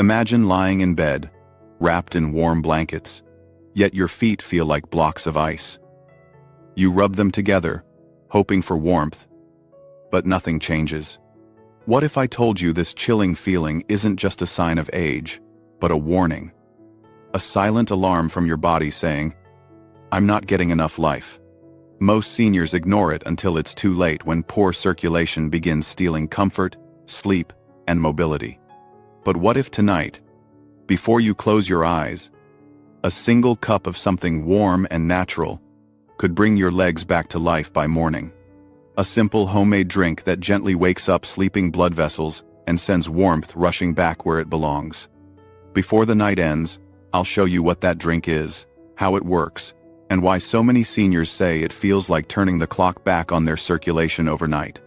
Imagine lying in bed, wrapped in warm blankets, yet your feet feel like blocks of ice. You rub them together, hoping for warmth, but nothing changes. What if I told you this chilling feeling isn't just a sign of age, but a warning? A silent alarm from your body saying, "I'm not getting enough life." Most seniors ignore it until it's too late, when poor circulation begins stealing comfort, sleep, and mobility. But what if tonight, before you close your eyes, a single cup of something warm and natural could bring your legs back to life by morning? A simple homemade drink that gently wakes up sleeping blood vessels and sends warmth rushing back where it belongs. Before the night ends, I'll show you what that drink is, how it works, and why so many seniors say it feels like turning the clock back on their circulation overnight.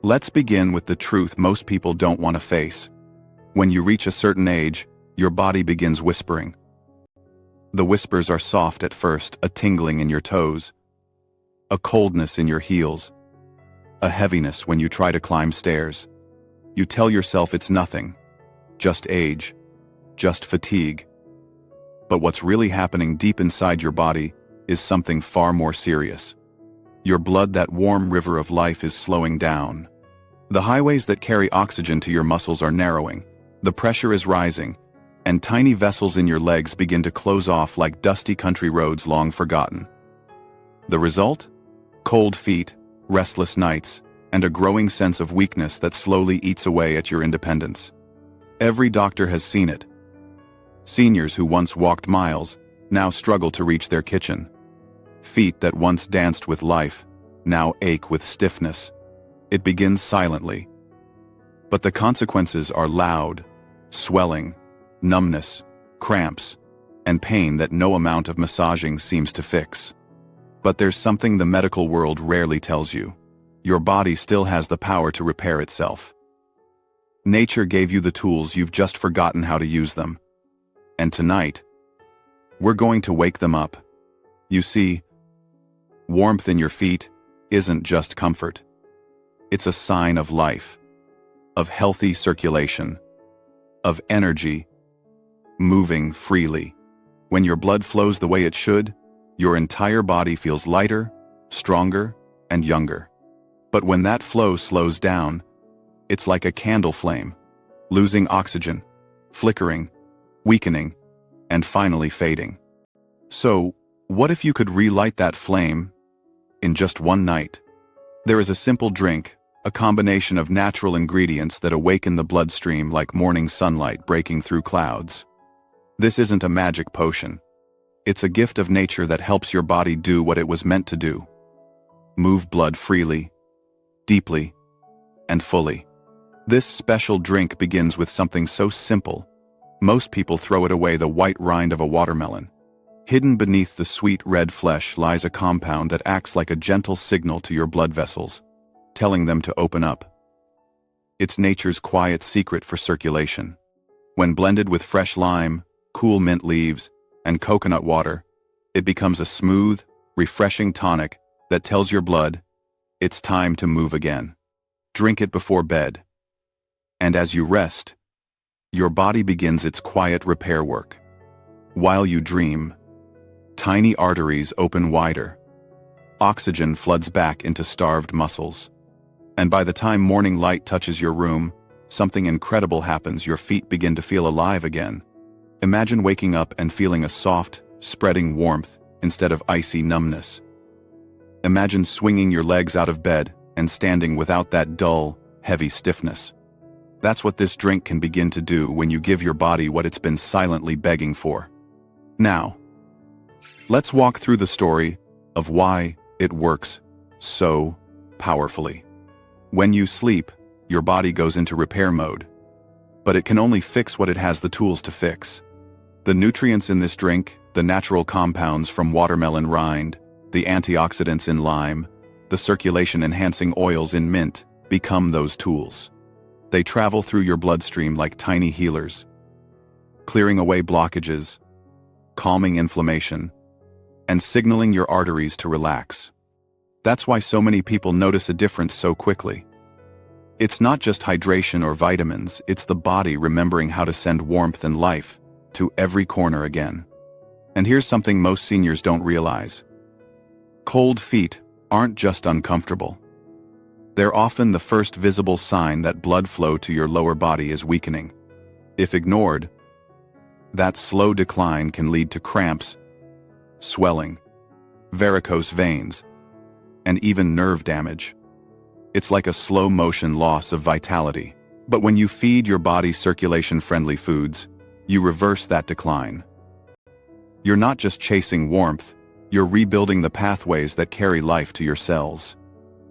Let's begin with the truth most people don't want to face. When you reach a certain age, your body begins whispering. The whispers are soft at first, a tingling in your toes, a coldness in your heels, a heaviness when you try to climb stairs. You tell yourself it's nothing, just age, just fatigue. But what's really happening deep inside your body is something far more serious. Your blood, that warm river of life, is slowing down. The highways that carry oxygen to your muscles are narrowing, the pressure is rising, and tiny vessels in your legs begin to close off like dusty country roads long forgotten. The result? Cold feet, restless nights, and a growing sense of weakness that slowly eats away at your independence. Every doctor has seen it. Seniors who once walked miles now struggle to reach their kitchen. Feet that once danced with life now ache with stiffness. It begins silently, but the consequences are loud: swelling, numbness, cramps, and pain that no amount of massaging seems to fix. But there's something the medical world rarely tells you. Your body still has the power to repair itself. Nature gave you the tools, you've just forgotten how to use them. And tonight, we're going to wake them up. You see, warmth in your feet isn't just comfort. It's a sign of life, of healthy circulation, of energy moving freely. When your blood flows the way it should, your entire body feels lighter, stronger, and younger. But when that flow slows down, it's like a candle flame, losing oxygen, flickering, weakening, and finally fading. So, what if you could relight that flame in just one night? There is a simple drink, a combination of natural ingredients that awaken the bloodstream like morning sunlight breaking through clouds. This isn't a magic potion. It's a gift of nature that helps your body do what it was meant to do: move blood freely, deeply, and fully. This special drink begins with something so simple, most people throw it away: the white rind of a watermelon. Hidden beneath the sweet red flesh lies a compound that acts like a gentle signal to your blood vessels, telling them to open up. It's nature's quiet secret for circulation. When blended with fresh lime, cool mint leaves, and coconut water, it becomes a smooth, refreshing tonic that tells your blood it's time to move again. Drink it before bed. And as you rest, your body begins its quiet repair work. While you dream, tiny arteries open wider. Oxygen floods back into starved muscles. And by the time morning light touches your room, something incredible happens. Your feet begin to feel alive again. Imagine waking up and feeling a soft, spreading warmth instead of icy numbness. Imagine swinging your legs out of bed and standing without that dull, heavy stiffness. That's what this drink can begin to do when you give your body what it's been silently begging for. Now, let's walk through the story of why it works so powerfully. When you sleep, your body goes into repair mode, but it can only fix what it has the tools to fix. The nutrients in this drink, the natural compounds from watermelon rind, the antioxidants in lime, the circulation-enhancing oils in mint, become those tools. They travel through your bloodstream like tiny healers, clearing away blockages, calming inflammation, and signaling your arteries to relax. That's why so many people notice a difference so quickly. It's not just hydration or vitamins, it's the body remembering how to send warmth and life to every corner again. And here's something most seniors don't realize. Cold feet aren't just uncomfortable. They're often the first visible sign that blood flow to your lower body is weakening. If ignored, that slow decline can lead to cramps, swelling, varicose veins, and even nerve damage. It's like a slow-motion loss of vitality. But when you feed your body circulation-friendly foods, you reverse that decline. You're not just chasing warmth, you're rebuilding the pathways that carry life to your cells.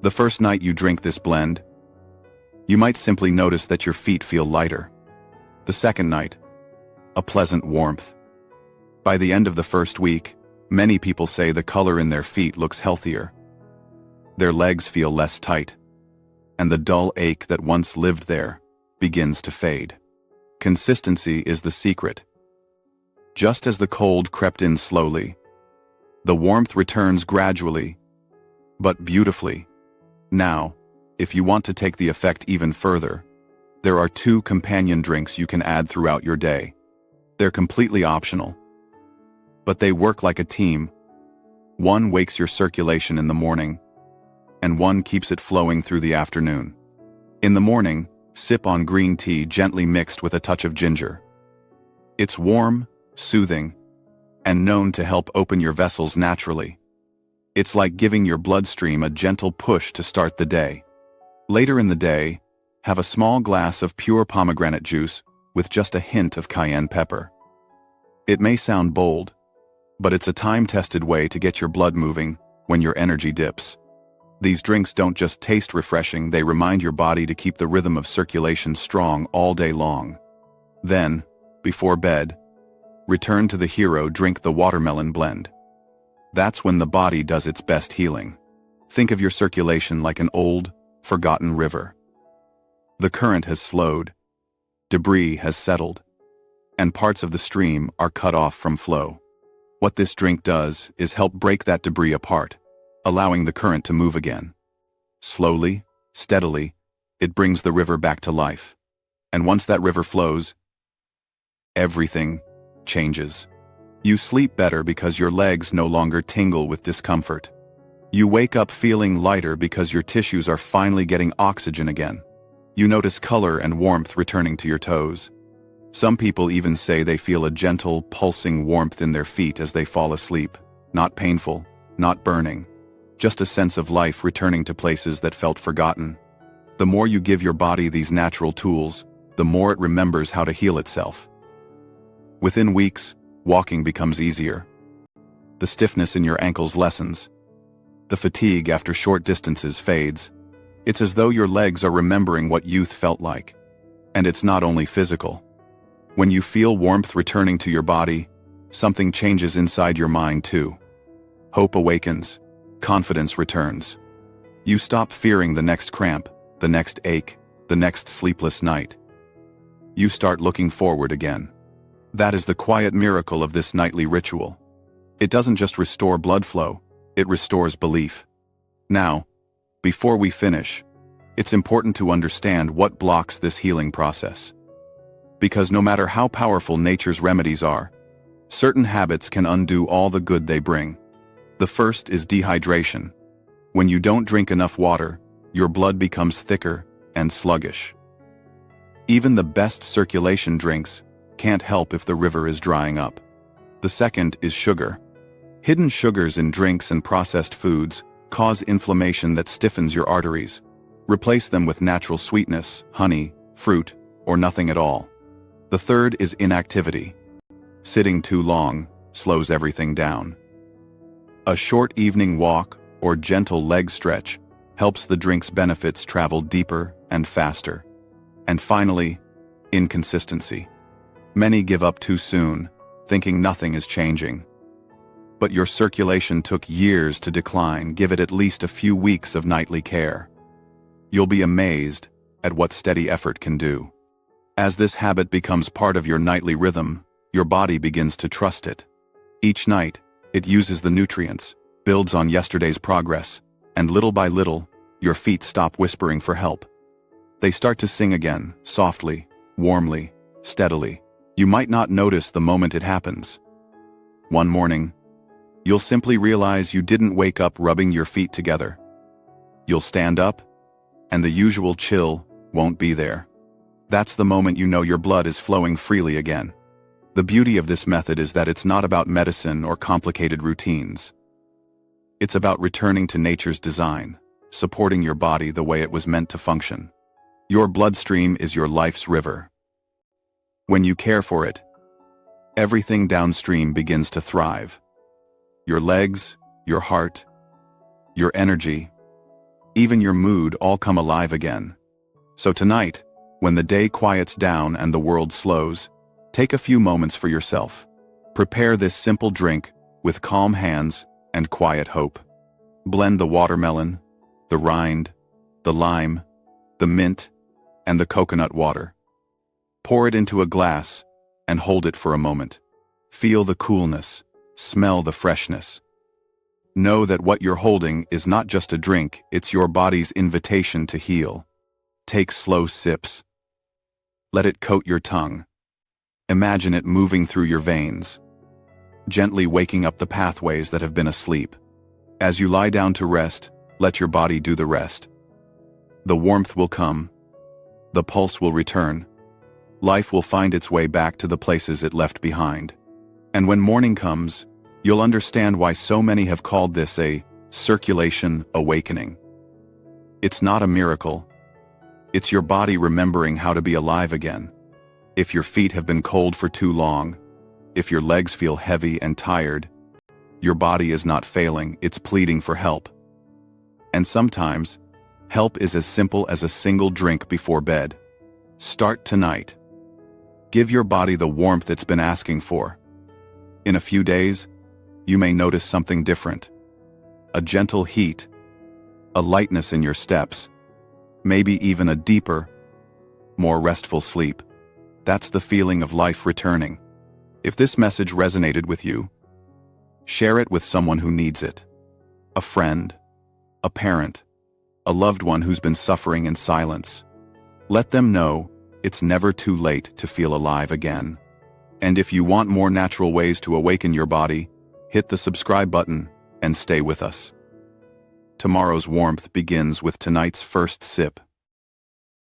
The first night you drink this blend, you might simply notice that your feet feel lighter. The second night, a pleasant warmth. By the end of the first week, many people say the color in their feet looks healthier. Their legs feel less tight, and the dull ache that once lived there begins to fade. Consistency is the secret. Just as the cold crept in slowly, the warmth returns gradually, but beautifully. Now, if you want to take the effect even further, there are 2 companion drinks you can add throughout your day. They're completely optional, but they work like a team. One wakes your circulation in the morning, and one keeps it flowing through the afternoon. In the morning, sip on green tea gently mixed with a touch of ginger. It's warm, soothing, and known to help open your vessels naturally. It's like giving your bloodstream a gentle push to start the day. Later in the day, have a small glass of pure pomegranate juice with just a hint of cayenne pepper. It may sound bold, but it's a time-tested way to get your blood moving when your energy dips. These drinks don't just taste refreshing, they remind your body to keep the rhythm of circulation strong all day long. Then, before bed, return to the hero, drink the watermelon blend. That's when the body does its best healing. Think of your circulation like an old, forgotten river. The current has slowed, debris has settled, and parts of the stream are cut off from flow. What this drink does is help break that debris apart, allowing the current to move again. Slowly, steadily, it brings the river back to life. And once that river flows, everything changes. You sleep better because your legs no longer tingle with discomfort. You wake up feeling lighter because your tissues are finally getting oxygen again. You notice color and warmth returning to your toes. Some people even say they feel a gentle, pulsing warmth in their feet as they fall asleep. Not painful, not burning. Just a sense of life returning to places that felt forgotten. The more you give your body these natural tools, the more it remembers how to heal itself. Within weeks, walking becomes easier. The stiffness in your ankles lessens. The fatigue after short distances fades. It's as though your legs are remembering what youth felt like. And it's not only physical. When you feel warmth returning to your body, something changes inside your mind too. Hope awakens. Confidence returns. You stop fearing the next cramp, the next ache, the next sleepless night. You start looking forward again. That is the quiet miracle of this nightly ritual. It doesn't just restore blood flow, it restores belief. Now, before we finish, it's important to understand what blocks this healing process. Because no matter how powerful nature's remedies are, certain habits can undo all the good they bring. The first is dehydration. When you don't drink enough water, your blood becomes thicker and sluggish. Even the best circulation drinks can't help if the river is drying up. The second is sugar. Hidden sugars in drinks and processed foods cause inflammation that stiffens your arteries. Replace them with natural sweetness, honey, fruit, or nothing at all. The third is inactivity. Sitting too long slows everything down. A short evening walk or gentle leg stretch helps the drink's benefits travel deeper and faster. And finally, inconsistency. Many give up too soon, thinking nothing is changing. But your circulation took years to decline. Give it at least a few weeks of nightly care. You'll be amazed at what steady effort can do. As this habit becomes part of your nightly rhythm, your body begins to trust it. Each night, it uses the nutrients, builds on yesterday's progress, and little by little, your feet stop whispering for help. They start to sing again, softly, warmly, steadily. You might not notice the moment it happens. One morning, you'll simply realize you didn't wake up rubbing your feet together. You'll stand up, and the usual chill won't be there. That's the moment you know your blood is flowing freely again. The beauty of this method is that it's not about medicine or complicated routines. It's about returning to nature's design, supporting your body the way it was meant to function. Your bloodstream is your life's river. When you care for it, everything downstream begins to thrive. Your legs, your heart, your energy, even your mood all come alive again. So tonight, when the day quiets down and the world slows, take a few moments for yourself. Prepare this simple drink with calm hands and quiet hope. Blend the watermelon, the rind, the lime, the mint, and the coconut water. Pour it into a glass and hold it for a moment. Feel the coolness, smell the freshness. Know that what you're holding is not just a drink, it's your body's invitation to heal. Take slow sips. Let it coat your tongue. Imagine it moving through your veins, gently waking up the pathways that have been asleep. As you lie down to rest, let your body do the rest. The warmth will come. The pulse will return. Life will find its way back to the places it left behind. And when morning comes, you'll understand why so many have called this a circulation awakening. It's not a miracle. It's your body remembering how to be alive again. If your feet have been cold for too long, if your legs feel heavy and tired, your body is not failing, it's pleading for help. And sometimes, help is as simple as a single drink before bed. Start tonight. Give your body the warmth it's been asking for. In a few days, you may notice something different. A gentle heat, a lightness in your steps, maybe even a deeper, more restful sleep. That's the feeling of life returning. If this message resonated with you, share it with someone who needs it. A friend, a parent, a loved one who's been suffering in silence. Let them know it's never too late to feel alive again. And if you want more natural ways to awaken your body, hit the subscribe button and stay with us. Tomorrow's warmth begins with tonight's first sip.